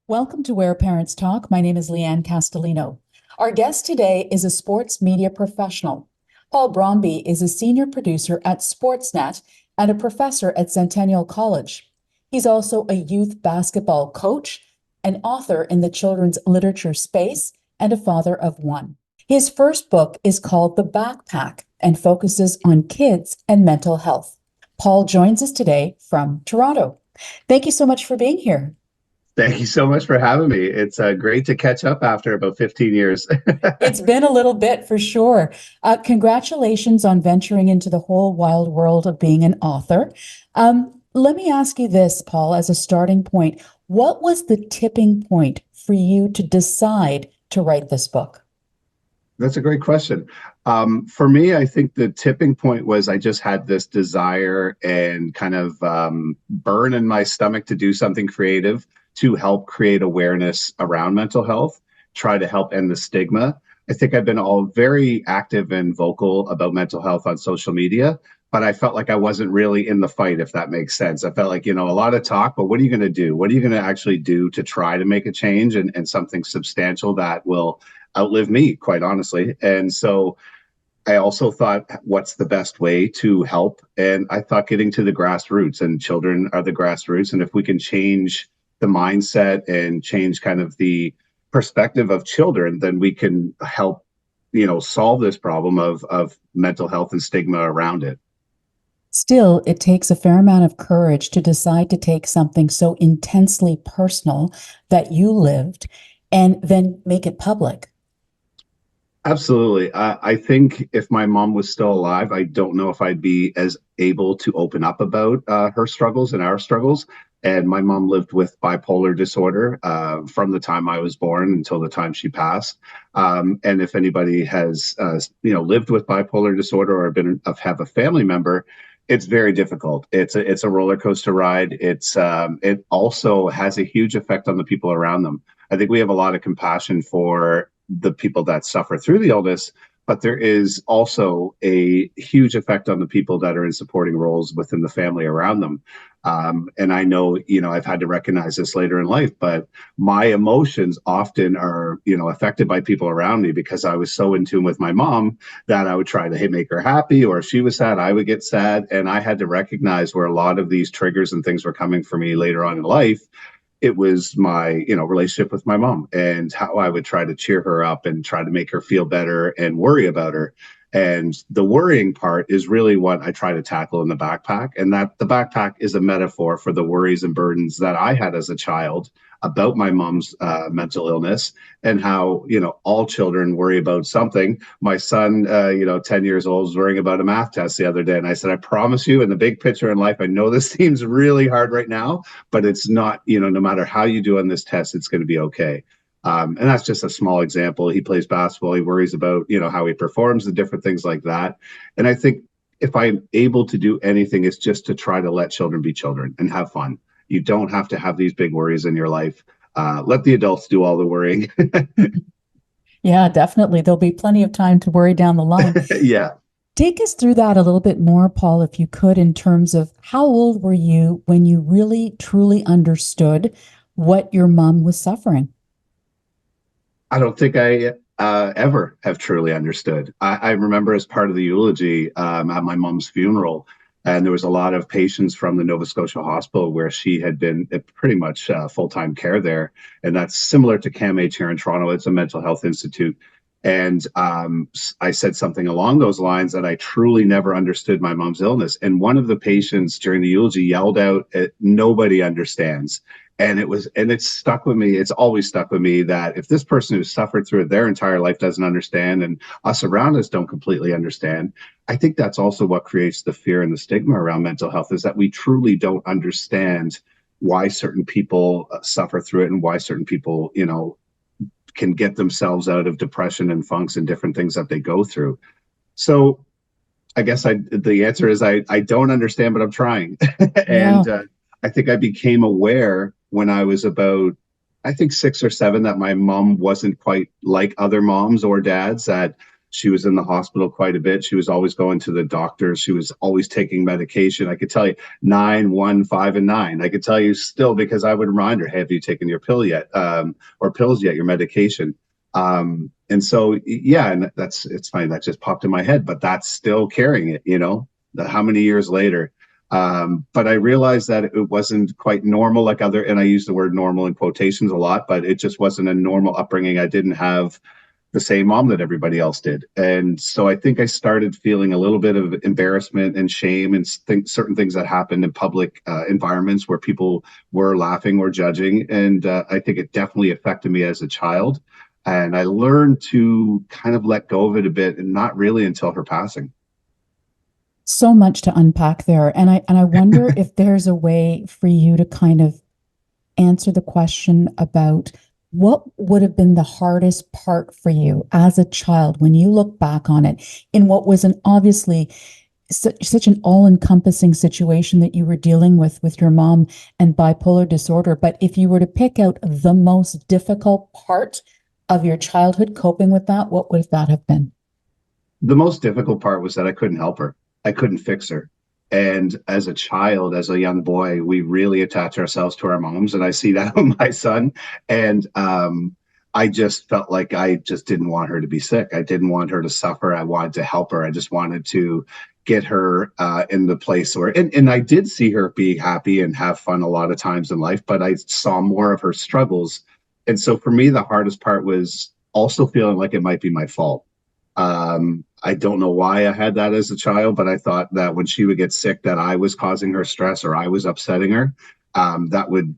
Welcome to Where Parents Talk. My name is Lianne Castelino. Our guest today is a sports media professional. Paul Bromby is a senior producer at Sportsnet and a professor at Centennial College. He's also a youth basketball coach, an author in the children's literature space, and a father of one. His first book is called The Backpack and focuses on kids and mental health. Paul joins us today from Toronto. Thank you so much for being here. Thank you so much for having me. It's great to catch up after about 15 years. It's been a little bit for sure. Congratulations on venturing into the whole wild world of being an author. Let me ask you this, Paul, as a starting point. What was the tipping point for you to decide to write this book? That's a great question. For me, I think the tipping point was I just had this desire and kind of burn in my stomach to do something creative to help create awareness around mental health, try to help end the stigma. I think I've been all very active and vocal about mental health on social media, but I felt like I wasn't really in the fight, if that makes sense. I felt like, a lot of talk, but what are you going to do? What are you going to actually do to try to make a change and something substantial that will outlive me, quite honestly? And so I also thought, what's the best way to help? And I thought getting to the grassroots, and children are the grassroots. And if we can change the mindset and change kind of the perspective of children, then we can help, solve this problem of mental health and stigma around it. Still, it takes a fair amount of courage to decide to take something so intensely personal that you lived and then make it public. Absolutely. I think if my mom was still alive, I don't know if I'd be as able to open up about her struggles and our struggles. And my mom lived with bipolar disorder from the time I was born until the time she passed. And if anybody has, lived with bipolar disorder or have a family member, it's very difficult. It's a roller coaster ride. It also has a huge effect on the people around them. I think we have a lot of compassion for the people that suffer through the illness, but there is also a huge effect on the people that are in supporting roles within the family around them. And I know, I've had to recognize this later in life, but my emotions often are, affected by people around me because I was so in tune with my mom that I would try to make her happy, or if she was sad, I would get sad. And I had to recognize where a lot of these triggers and things were coming for me later on in life. It was my, relationship with my mom and how I would try to cheer her up and try to make her feel better and worry about her. And the worrying part is really what I try to tackle in the backpack. And that the backpack is a metaphor for the worries and burdens that I had as a child about my mom's mental illness, and how, all children worry about something. My son, 10 years old, was worrying about a math test the other day. And I said, I promise you, in the big picture in life, I know this seems really hard right now, but it's not, no matter how you do on this test, it's going to be okay. And that's just a small example. He plays basketball. He worries about, how he performs and different things like that. And I think if I'm able to do anything, it's just to try to let children be children and have fun. You don't have to have these big worries in your life. Let the adults do all the worrying. Yeah, definitely. There'll be plenty of time to worry down the line. Yeah. Take us through that a little bit more, Paul, if you could, in terms of how old were you when you really, truly understood what your mom was suffering? I don't think I ever have truly understood. I remember as part of the eulogy at my mom's funeral, and there was a lot of patients from the Nova Scotia hospital where she had been pretty much full-time care there. And that's similar to CAMH here in Toronto. It's a mental health institute. And I said something along those lines, that I truly never understood my mom's illness. And one of the patients during the eulogy yelled out, "Nobody understands." And it's stuck with me. It's always stuck with me that if this person who's suffered through it their entire life doesn't understand, and us around us don't completely understand, I think that's also what creates the fear and the stigma around mental health, is that we truly don't understand why certain people suffer through it, and why certain people, can get themselves out of depression and funks and different things that they go through. So I guess the answer is I don't understand, but I'm trying. Yeah. And I think I became aware when I was about, I think 6 or 7, that my mom wasn't quite like other moms or dads, that She was in the hospital quite a bit. She was always going to the doctor. She was always taking medication. I could tell you 9, 1, 5, and 9. I could tell you still because I would remind her, hey, have you taken your pill yet? Or pills yet, your medication? And so, yeah, and it's funny, that just popped in my head, but that's still carrying it, how many years later. But I realized that it wasn't quite normal like other, and I use the word normal in quotations a lot, but it just wasn't a normal upbringing. I didn't have the same mom that everybody else did. And so I think I started feeling a little bit of embarrassment and shame and certain things that happened in public environments where people were laughing or judging. And I think it definitely affected me as a child. And I learned to kind of let go of it a bit, and not really until her passing. So much to unpack there. And I wonder if there's a way for you to kind of answer the question about what would have been the hardest part for you as a child when you look back on it, in what was an obviously such an all-encompassing situation that you were dealing with your mom and bipolar disorder. But if you were to pick out the most difficult part of your childhood coping with that, what would that have been? The most difficult part was that I couldn't help her. I couldn't fix her. And as a child, as a young boy, we really attach ourselves to our moms. And I see that with my son. And I just felt like I just didn't want her to be sick. I didn't want her to suffer. I wanted to help her. I just wanted to get her in the place where, and I did see her be happy and have fun a lot of times in life, but I saw more of her struggles. And so for me, the hardest part was also feeling like it might be my fault. I don't know why I had that as a child, but I thought that when she would get sick, that I was causing her stress or I was upsetting her. That would,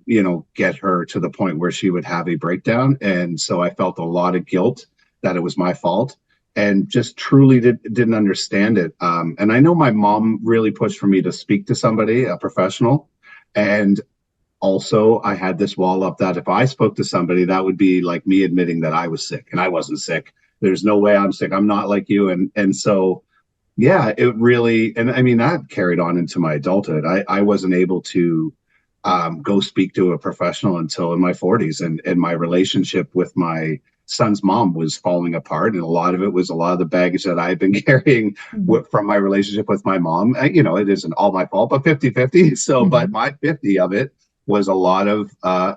get her to the point where she would have a breakdown. And so I felt a lot of guilt that it was my fault, and just truly didn't understand it. And I know my mom really pushed for me to speak to somebody, a professional. And also, I had this wall up that if I spoke to somebody, that would be like me admitting that I was sick, and I wasn't sick. There's no way I'm sick. I'm not like you. And so, yeah, it really, and I mean, that carried on into my adulthood. I wasn't able to go speak to a professional until in my 40s. And my relationship with my son's mom was falling apart. And a lot of it was a lot of the baggage that I've been carrying from my relationship with my mom. It isn't all my fault, but 50-50. So, but my 50 of it was a lot of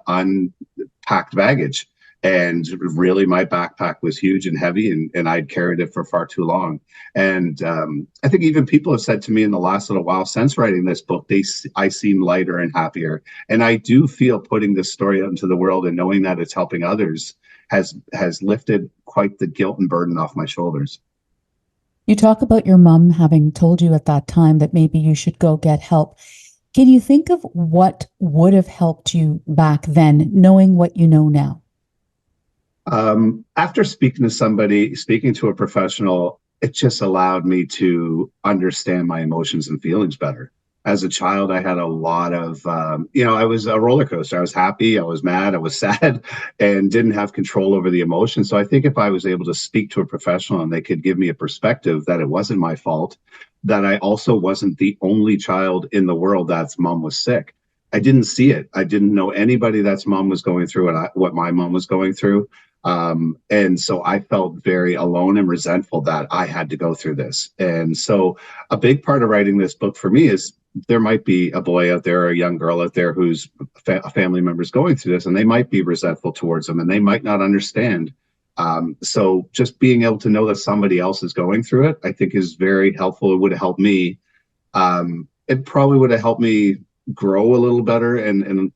unpacked baggage. And really, my backpack was huge and heavy, and I'd carried it for far too long. And I think even people have said to me in the last little while since writing this book, I seem lighter and happier. And I do feel putting this story out into the world and knowing that it's helping others has lifted quite the guilt and burden off my shoulders. You talk about your mom having told you at that time that maybe you should go get help. Can you think of what would have helped you back then, knowing what you know now? After speaking to a professional, it just allowed me to understand my emotions and feelings better. As a child, I had a lot of, I was a roller coaster. I was happy, I was mad, I was sad, and didn't have control over the emotions. So I think if I was able to speak to a professional and they could give me a perspective that it wasn't my fault, that I also wasn't the only child in the world that's mom was sick. I didn't see it. I didn't know anybody that's mom was going through what my mom was going through. And so I felt very alone and resentful that I had to go through this. And so a big part of writing this book for me is there might be a boy out there or a young girl out there who's a family member is going through this, and they might be resentful towards them and they might not understand. So just being able to know that somebody else is going through it, I think is very helpful. It would have helped me. It probably would have helped me grow a little better and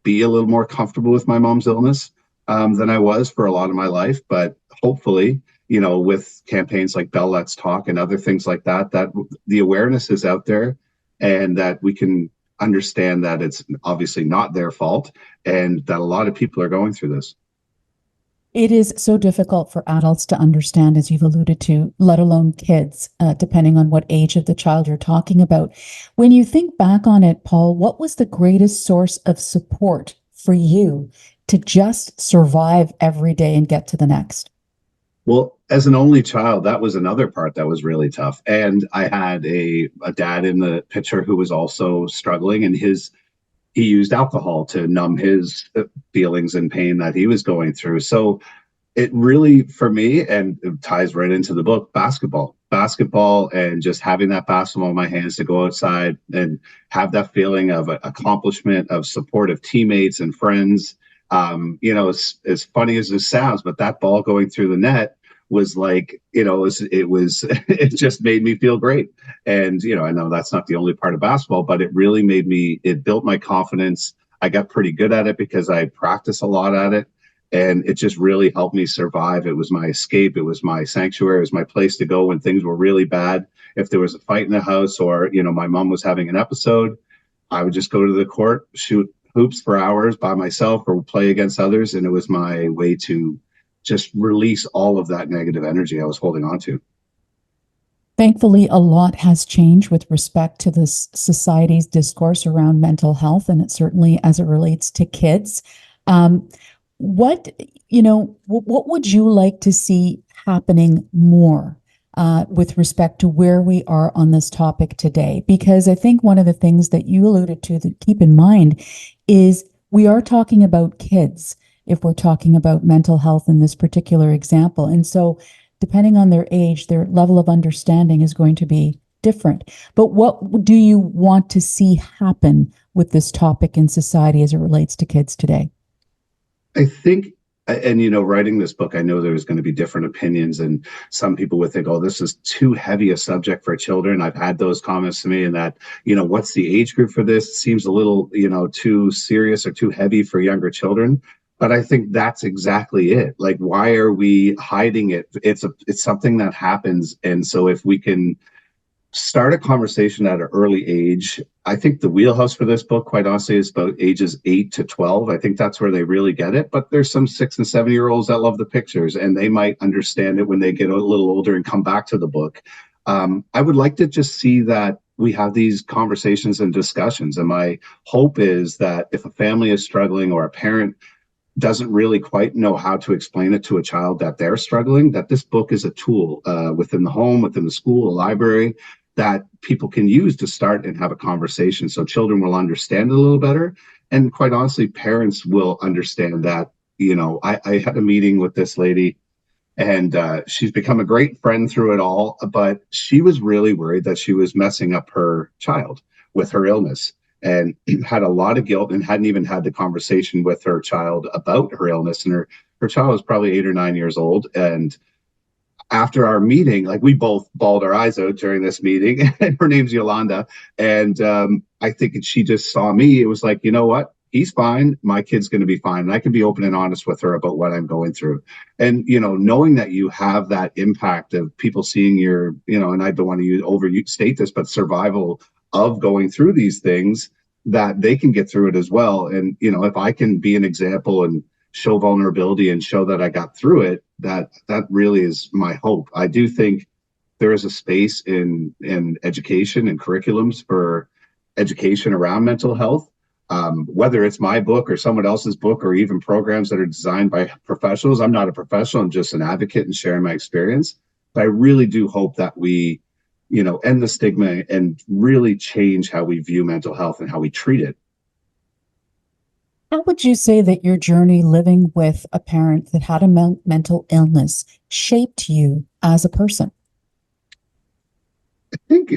be a little more comfortable with my mom's illness than I was for a lot of my life. But hopefully, with campaigns like Bell Let's Talk and other things like that, that the awareness is out there and that we can understand that it's obviously not their fault and that a lot of people are going through this. It is so difficult for adults to understand, as you've alluded to, let alone kids, depending on what age of the child you're talking about. When you think back on it, Paul, what was the greatest source of support for you to just survive every day and get to the next? Well, as an only child, that was another part that was really tough. And I had a dad in the picture who was also struggling, and he used alcohol to numb his feelings and pain that he was going through. So It really, for me, and it ties right into the book, basketball, and just having that basketball in my hands to go outside and have that feeling of accomplishment, of support of teammates and friends. As funny as this sounds, but that ball going through the net was like, it just made me feel great. And, I know that's not the only part of basketball, but it really it built my confidence. I got pretty good at it because I practice a lot at it. And it just really helped me survive. It was my escape. It was my sanctuary. It was my place to go when things were really bad. If there was a fight in the house, or, my mom was having an episode, I would just go to the court, shoot hoops for hours by myself or play against others. And it was my way to just release all of that negative energy I was holding on to. Thankfully, a lot has changed with respect to this society's discourse around mental health, and it certainly as it relates to kids. Um, what would you like to see happening more with respect to where we are on this topic today? Because I think one of the things that you alluded to that keep in mind is we are talking about kids if we're talking about mental health in this particular example. And so depending on their age, their level of understanding is going to be different. But what do you want to see happen with this topic in society as it relates to kids today? I think, and writing this book, I know there's going to be different opinions, and some people would think, oh, this is too heavy a subject for children. I've had those comments to me, and that, what's the age group for this? It seems a little, too serious or too heavy for younger children. But I think that's exactly it. Like, why are we hiding it? It's something that happens. And so if we can start a conversation at an early age. I think the wheelhouse for this book, quite honestly, is about ages 8 to 12. I think that's where they really get it. But there's some 6 and 7-year-olds that love the pictures, and they might understand it when they get a little older and come back to the book. I would like to just see that we have these conversations and discussions. And my hope is that if a family is struggling or a parent doesn't really quite know how to explain it to a child that they're struggling, that this book is a tool within the home, within the school, a library, that people can use to start and have a conversation, so children will understand it a little better. And quite honestly, parents will understand that. I had a meeting with this lady, and she's become a great friend through it all, but she was really worried that she was messing up her child with her illness, and had a lot of guilt, and hadn't even had the conversation with her child about her illness. And her child was probably 8 or 9 years old. And after our meeting, like, we both bawled our eyes out during this meeting, and her name's Yolanda. And I think she just saw me. It was like, you know what? He's fine. My kid's going to be fine. And I can be open and honest with her about what I'm going through. And, knowing that you have that impact of people seeing your, and I don't want to overstate this, but survival of going through these things, that they can get through it as well. And, if I can be an example and show vulnerability and show that I got through it, that really is my hope. I do think there is a space in education and curriculums for education around mental health, whether it's my book or someone else's book, or even programs that are designed by professionals. I'm not a professional. I'm just an advocate and sharing my experience. But I really do hope that we, end the stigma and really change how we view mental health and how we treat it. How would you say that your journey living with a parent that had a mental illness shaped you as a person? I think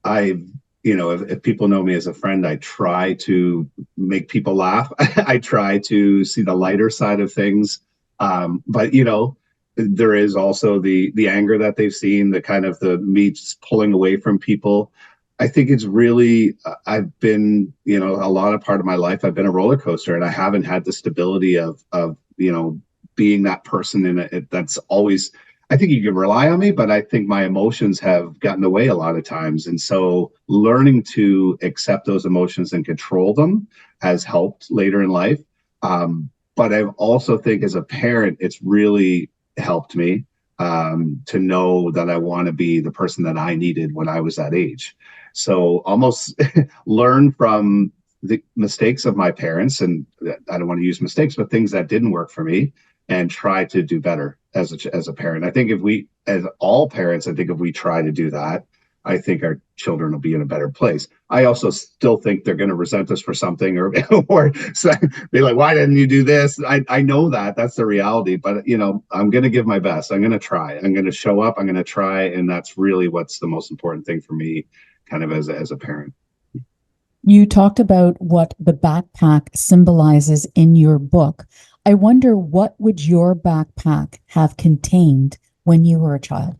if people know me as a friend, I try to make people laugh. I try to see the lighter side of things. But there is also the anger that they've seen, the kind of the me just pulling away from people. I think it's really, I've been, a lot of part of my life, I've been a roller coaster, and I haven't had the stability of being that person in it. That's always, I think you can rely on me, but I think my emotions have gotten away a lot of times. And so learning to accept those emotions and control them has helped later in life. But I also think as a parent, it's really helped me to know that I want to be the person that I needed when I was that age. So almost learn from the mistakes of my parents, and I don't want to use mistakes, but things that didn't work for me, and try to do better as a parent. I think if we, as all parents, I think if we try to do that, I think our children will be in a better place. I also still think they're going to resent us for something, or be like, why didn't you do this? I know that's the reality, but I'm going to give my best. I'm going to try. I'm going to show up. I'm going to try. And that's really what's the most important thing for me, kind of as a parent. You talked about what the backpack symbolizes in your book. I wonder, what would your backpack have contained when you were a child?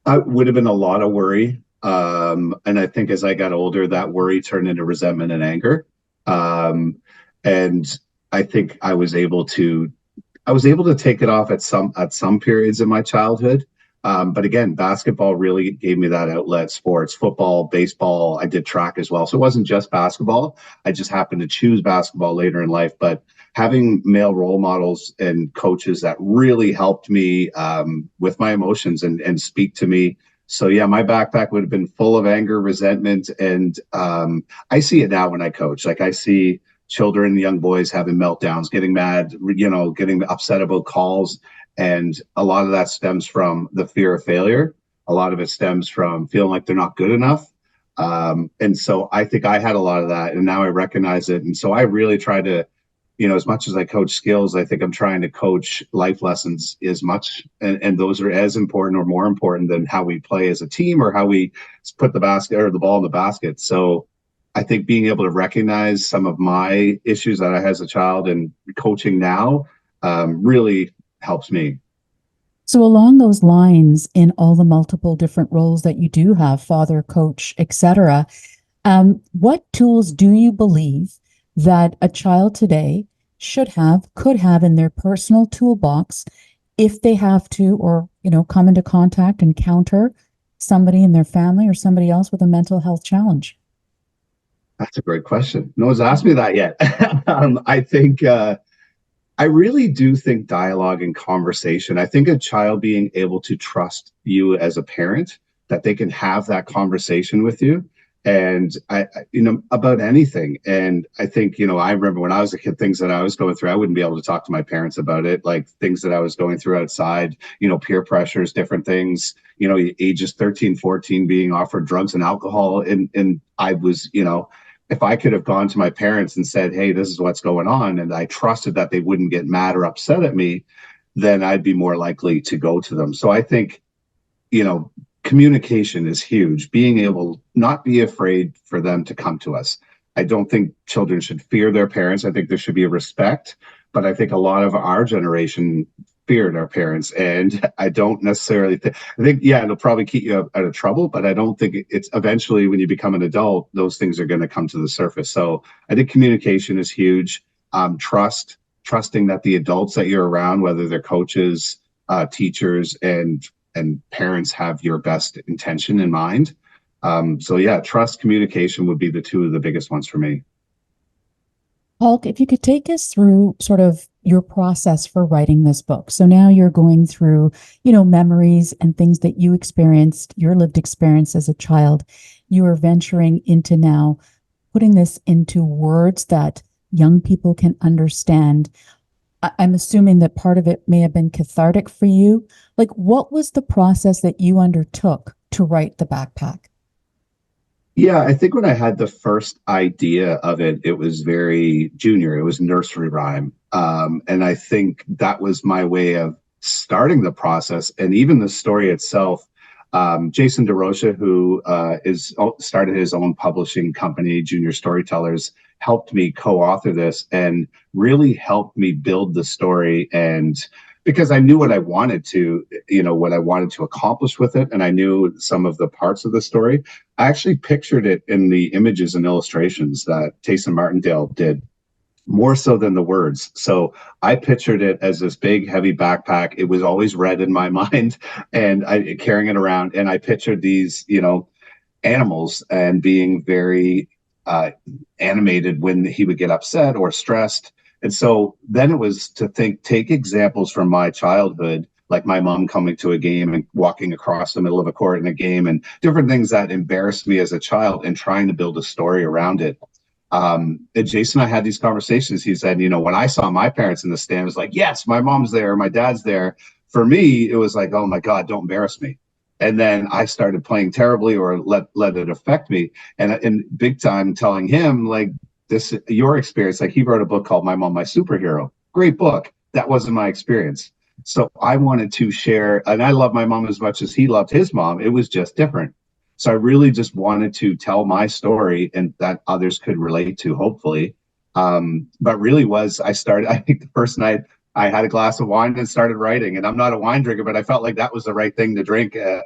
I would have been a lot of worry. And I think as I got older, that worry turned into resentment and anger. And I think I was able to take it off at some periods in my childhood. But again, basketball really gave me that outlet. Sports, football, baseball. I did track as well. So it wasn't just basketball. I just happened to choose basketball later in life. But having male role models and coaches that really helped me with my emotions and speak to me. So yeah, my backpack would have been full of anger, resentment, and I see it now when I coach. Like I see children, young boys having meltdowns, getting mad, getting upset about calls. And a lot of that stems from the fear of failure. A lot of it stems from feeling like they're not good enough. And so I think I had a lot of that, and now I recognize it. And so I really try to, as much as I coach skills, I think I'm trying to coach life lessons as much. And those are as important or more important than how we play as a team or how we put the basket or the ball in the basket. So I think being able to recognize some of my issues that I had as a child and coaching now really helps me. So along those lines, in all the multiple different roles that you do have, father, coach, etc., what tools do you believe that a child today could have in their personal toolbox if they have to, or, come into contact, encounter somebody in their family or somebody else with a mental health challenge? That's a great question. No one's asked me that yet. I think I really do think dialogue and conversation. I think a child being able to trust you as a parent, that they can have that conversation with you, and about anything. And I think, I remember when I was a kid, things that I was going through, I wouldn't be able to talk to my parents about it, like things that I was going through outside, peer pressures, different things, ages 13, 14, being offered drugs and alcohol. And I was, if I could have gone to my parents and said, hey, this is what's going on, and I trusted that they wouldn't get mad or upset at me, then I'd be more likely to go to them. So I think, communication is huge. Being able not be afraid for them to come to us. I don't think children should fear their parents. I think there should be a respect, but I think a lot of our generation feared our parents, and I don't necessarily I think, yeah, it'll probably keep you out of trouble, but I don't think it's eventually, when you become an adult, those things are going to come to the surface. So I think communication is huge. Trusting that the adults that you're around, whether they're coaches, teachers, and parents, have your best intention in mind. So yeah, trust, communication would be the two of the biggest ones for me. Paul, if you could take us through sort of your process for writing this book. So now you're going through, memories and things that you experienced, your lived experience as a child. You are venturing into now putting this into words that young people can understand. I'm assuming that part of it may have been cathartic for you. Like, what was the process that you undertook to write the backpack? Yeah, I think when I had the first idea of it, it was very junior. It was nursery rhyme. And I think that was my way of starting the process. And even the story itself, Jason DeRocha, who started his own publishing company, Junior Storytellers, helped me co-author this and really helped me build the story. And because I knew what I wanted to, what I wanted to accomplish with it, and I knew some of the parts of the story, I actually pictured it in the images and illustrations that Tayson Martindale did, more so than the words. So I pictured it as this big, heavy backpack. It was always red in my mind, and I carrying it around. And I pictured these, animals, and being very animated when he would get upset or stressed. And so then it was to take examples from my childhood, like my mom coming to a game and walking across the middle of a court in a game, and different things that embarrassed me as a child, and trying to build a story around it. And Jason and I had these conversations. He said, when I saw my parents in the stand, it was like, yes, my mom's there, my dad's there. For me, it was like, oh my God, don't embarrass me. And then I started playing terribly or let it affect me. And big time telling him, like, this, your experience, like he wrote a book called My Mom, My Superhero. Great book. That wasn't my experience. So I wanted to share, and I love my mom as much as he loved his mom. It was just different. So I really just wanted to tell my story and that others could relate to, hopefully. But really was, I think the first night I had a glass of wine and started writing. And I'm not a wine drinker, but I felt like that was the right thing to drink to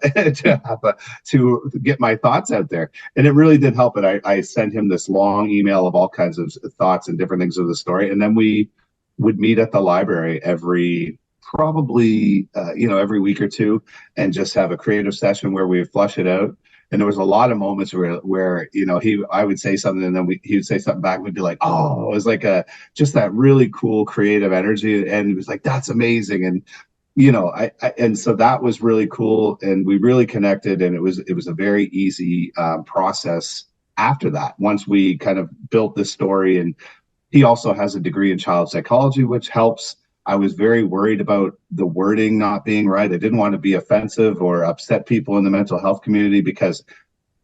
get my thoughts out there. And it really did help. And I sent him this long email of all kinds of thoughts and different things of the story. And then we would meet at the library every week or two and just have a creative session where we would flush it out. And there was a lot of moments where I would say something and then he would say something back. We'd be like, oh, it was like just that really cool creative energy. And he was like, that's amazing. And and so that was really cool, and we really connected, and it was a very easy process after that. Once we kind of built this story, and he also has a degree in child psychology, which helps. I was very worried about the wording not being right. I didn't want to be offensive or upset people in the mental health community because,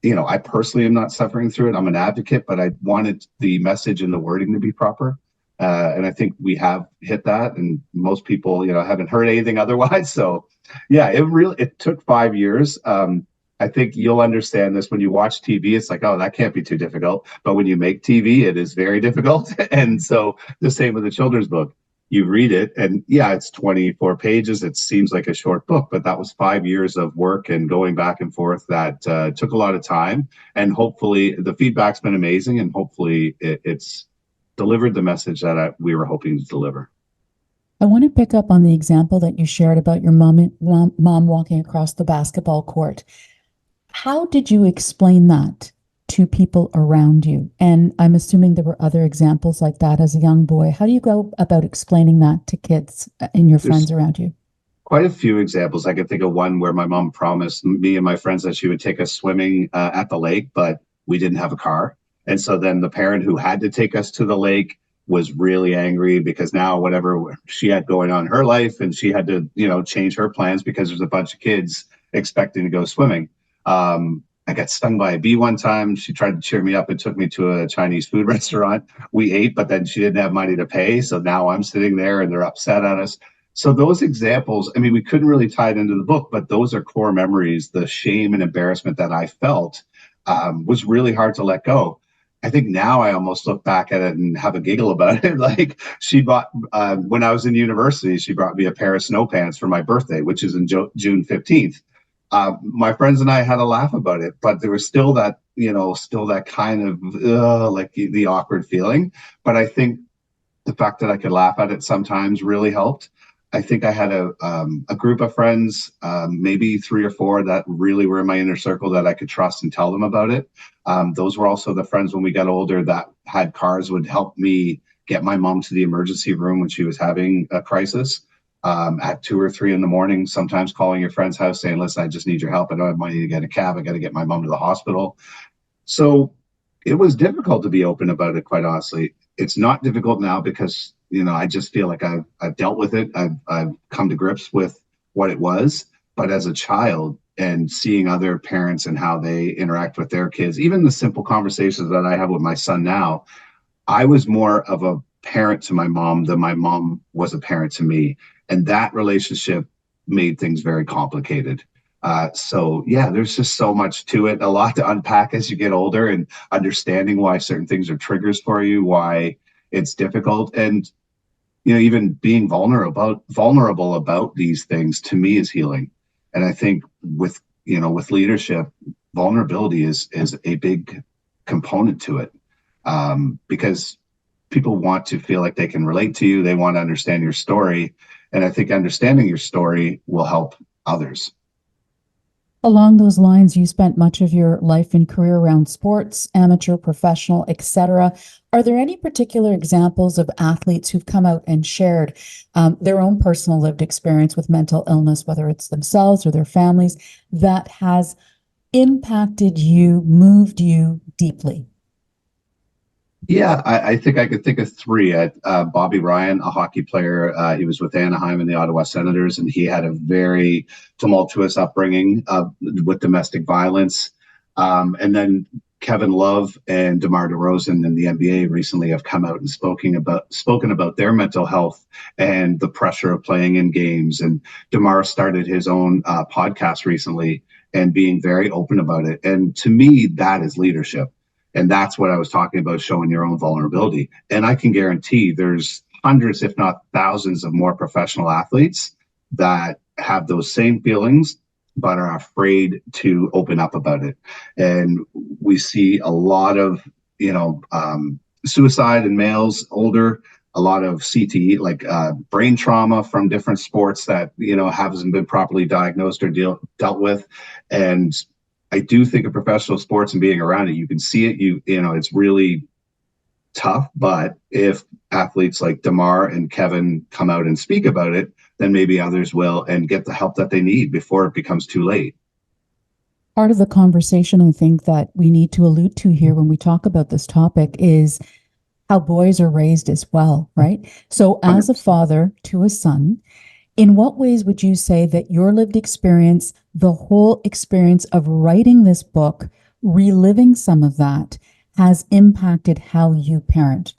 I personally am not suffering through it. I'm an advocate, but I wanted the message and the wording to be proper. And I think we have hit that, and most people, haven't heard anything otherwise. So yeah, it took 5 years. I think you'll understand this when you watch TV. It's like, oh, that can't be too difficult. But when you make TV, it is very difficult. And so the same with the children's book. You read it, and yeah, it's 24 pages. It seems like a short book, but that was 5 years of work and going back and forth that took a lot of time. And hopefully the feedback's been amazing, and hopefully it's delivered the message that we were hoping to deliver. I want to pick up on the example that you shared about your mom walking across the basketball court. How did you explain that to people around you? And I'm assuming there were other examples like that as a young boy. How do you go about explaining that to kids and your friends around you? Quite a few examples. I can think of one where my mom promised me and my friends that she would take us swimming at the lake, but we didn't have a car. And so then the parent who had to take us to the lake was really angry because now whatever she had going on in her life, and she had to, change her plans because there's a bunch of kids expecting to go swimming. I got stung by a bee one time. She tried to cheer me up and took me to a Chinese food restaurant. We ate, but then she didn't have money to pay. So now I'm sitting there and they're upset at us. So those examples, I mean, we couldn't really tie it into the book, but those are core memories. The shame and embarrassment that I felt was really hard to let go. I think now I almost look back at it and have a giggle about it. Like she bought, when I was in university, she brought me a pair of snow pants for my birthday, which is in June 15th. My friends and I had a laugh about it, but there was still that, kind of like the awkward feeling. But I think the fact that I could laugh at it sometimes really helped. I think I had a group of friends, maybe 3 or 4 that really were in my inner circle that I could trust and tell them about it. Those were also the friends when we got older that had cars, would help me get my mom to the emergency room when she was having a crisis. At 2 or 3 in the morning, sometimes calling your friend's house saying, listen, I just need your help. I don't have money to get a cab. I got to get my mom to the hospital. So it was difficult to be open about it, quite honestly. It's not difficult now because, I just feel like I've dealt with it. I've come to grips with what it was. But as a child and seeing other parents and how they interact with their kids, even the simple conversations that I have with my son now, I was more of a parent to my mom than my mom was a parent to me. And that relationship made things very complicated. So yeah, there's just so much to it, a lot to unpack as you get older, and understanding why certain things are triggers for you, why it's difficult. And, even being vulnerable about these things, to me, is healing. And I think with leadership, vulnerability is a big component to it, because people want to feel like they can relate to you. They want to understand your story. And I think understanding your story will help others. Along those lines, you spent much of your life and career around sports, amateur, professional, etc. Are there any particular examples of athletes who've come out and shared their own personal lived experience with mental illness, whether it's themselves or their families, that has impacted you, moved you deeply? Yeah, I think I could think of three. Bobby Ryan, a hockey player, he was with Anaheim and the Ottawa Senators, and he had a very tumultuous upbringing with domestic violence. And then Kevin Love and DeMar DeRozan in the NBA recently have come out and spoken about their mental health and the pressure of playing in games. And DeMar started his own podcast recently and being very open about it. And to me, that is leadership. And that's what I was talking about, showing your own vulnerability. And I can guarantee there's hundreds, if not thousands, of more professional athletes that have those same feelings, but are afraid to open up about it. And we see a lot of, suicide in males older, a lot of CTE, like brain trauma from different sports that, hasn't been properly diagnosed or dealt with. And I do think of professional sports and being around it, you can see it. It's really tough. But if athletes like DeMar and Kevin come out and speak about it, then maybe others will and get the help that they need before it becomes too late. Part of the conversation I think that we need to allude to here when we talk about this topic is how boys are raised as well, right? So as a 100%. father to a son, in what ways would you say that your lived experience, the whole experience of writing this book, reliving some of that, has impacted how you parent?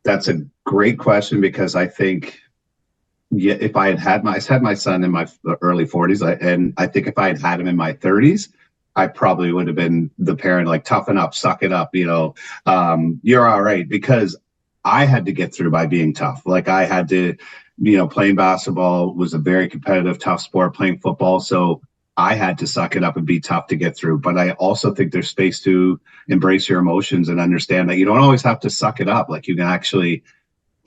That's a great question, because I think, yeah, if I had my son in my early 40s, and I think if I had him in my 30s, I probably would have been the parent, like, toughen up, suck it up, you're all right, because I had to get through by being tough. Like, I had to, playing basketball was a very competitive, tough sport, playing football. So I had to suck it up and be tough to get through. But I also think there's space to embrace your emotions and understand that you don't always have to suck it up. Like, you can actually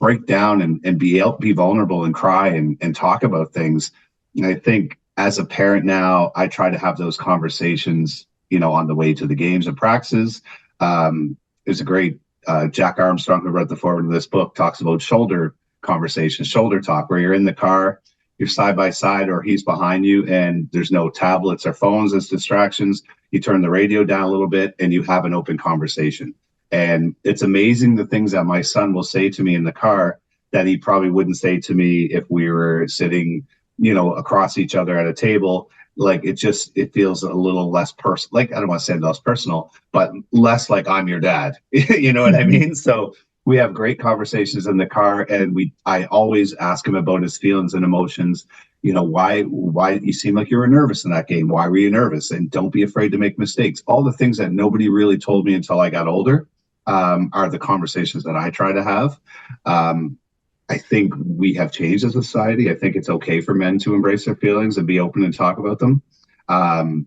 break down and be vulnerable and cry and talk about things. And I think as a parent now, I try to have those conversations, on the way to the games and practices. There's a great Jack Armstrong, who wrote the foreword of this book, talks about shoulder conversations, shoulder talk, where you're in the car, you're side by side, or he's behind you, and there's no tablets or phones as distractions. You turn the radio down a little bit and you have an open conversation. And it's amazing the things that my son will say to me in the car that he probably wouldn't say to me if we were sitting, across each other at a table. Like, it feels a little less personal. Like, I don't want to say less personal, but less like I'm your dad. You know what I Mhm. mean? So we have great conversations in the car, and I always ask him about his feelings and emotions. Why you seem like you were nervous in that game? Why were you nervous? And don't be afraid to make mistakes. All the things that nobody really told me until I got older are the conversations that I try to have. I think we have changed as a society. I think it's okay for men to embrace their feelings and be open and talk about them. Um,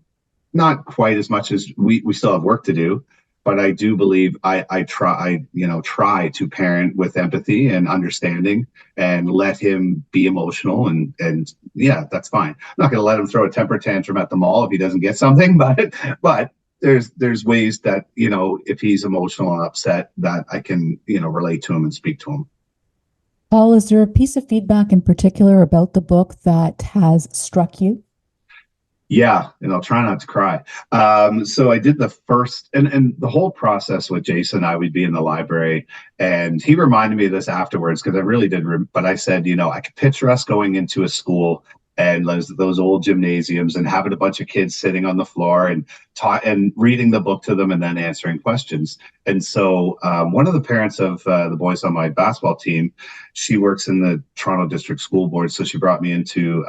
Not quite as much as we still have work to do, but I do believe I try to parent with empathy and understanding and let him be emotional, and yeah, that's fine. I'm not going to let him throw a temper tantrum at the mall if he doesn't get something, but there's ways that, if he's emotional and upset, that I can, relate to him and speak to him. Paul, is there a piece of feedback in particular about the book that has struck you? Yeah, and I'll try not to cry. So I did the first, and the whole process with Jason, I would be in the library, and he reminded me of this afterwards, because I really did. But I said, I could picture us going into a school and those old gymnasiums and having a bunch of kids sitting on the floor and and reading the book to them and then answering questions. And so one of the parents of the boys on my basketball team, she works in the Toronto District School Board, so she brought me into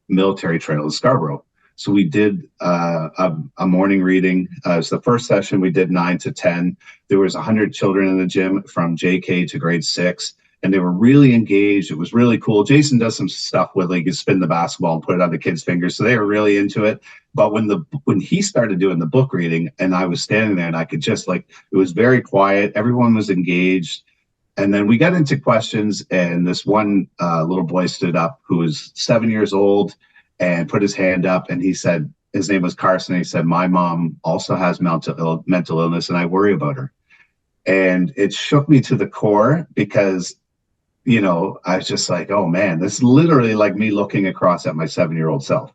Military Trail in Scarborough. So we did a morning reading. So the first session we did 9 to 10. There was 100 children in the gym from JK to grade 6, and they were really engaged. It was really cool. Jason does some stuff with, like, you spin the basketball and put it on the kids' fingers, so they were really into it. But when he started doing the book reading, and I was standing there, and I could just, like, it was very quiet. Everyone was engaged. And then we got into questions, and this one little boy stood up who was 7 years old and put his hand up, and he said, his name was Carson. He said, "My mom also has mental illness, and I worry about her." And it shook me to the core, because, I was just like, oh man, this is literally like me looking across at my 7-year-old self.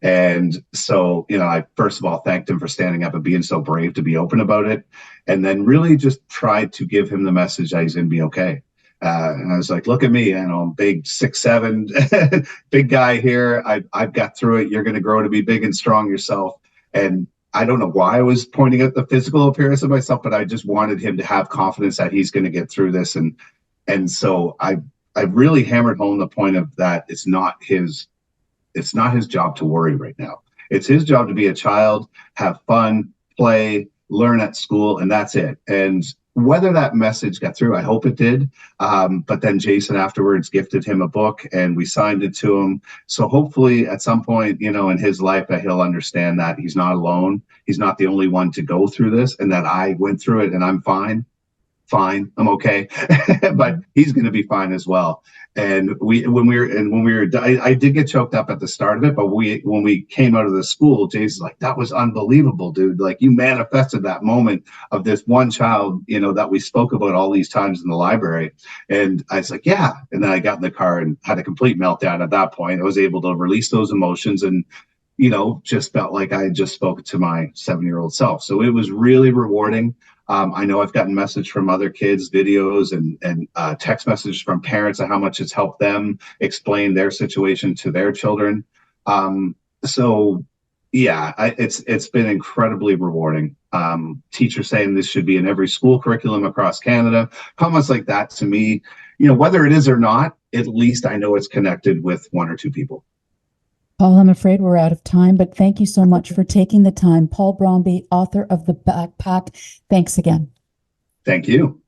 And so, I first of all thanked him for standing up and being so brave to be open about it. And then really just tried to give him the message that he's going to be okay. And I was like, look at me, I'm big 6'7", big guy here. I've got through it. You're going to grow to be big and strong yourself. And I don't know why I was pointing at the physical appearance of myself, but I just wanted him to have confidence that he's going to get through this. And so I really hammered home the point of that it's not his job to worry right now. It's his job to be a child, have fun, play, learn at school, and that's it. And whether that message got through, I hope it did. But then Jason afterwards gifted him a book and we signed it to him. So hopefully at some point, in his life that he'll understand that he's not alone. He's not the only one to go through this, and that I went through it and I'm fine. I'm okay. But he's going to be fine as well. And I did get choked up at the start of it, but when we came out of the school, Jason's like, that was unbelievable, dude. Like, you manifested that moment of this one child, that we spoke about all these times in the library. And I was like, yeah. And then I got in the car and had a complete meltdown at that point. I was able to release those emotions and, just felt like I had just spoken to my 7-year-old self. So it was really rewarding. I know I've gotten message from other kids, videos and text messages from parents on how much it's helped them explain their situation to their children. So yeah, it's been incredibly rewarding. Teachers saying this should be in every school curriculum across Canada. Comments like that to me, whether it is or not, at least I know it's connected with 1 or 2 people. Paul, I'm afraid we're out of time, but thank you so much for taking the time. Paul Bromby, author of The Backpack. Thanks again. Thank you.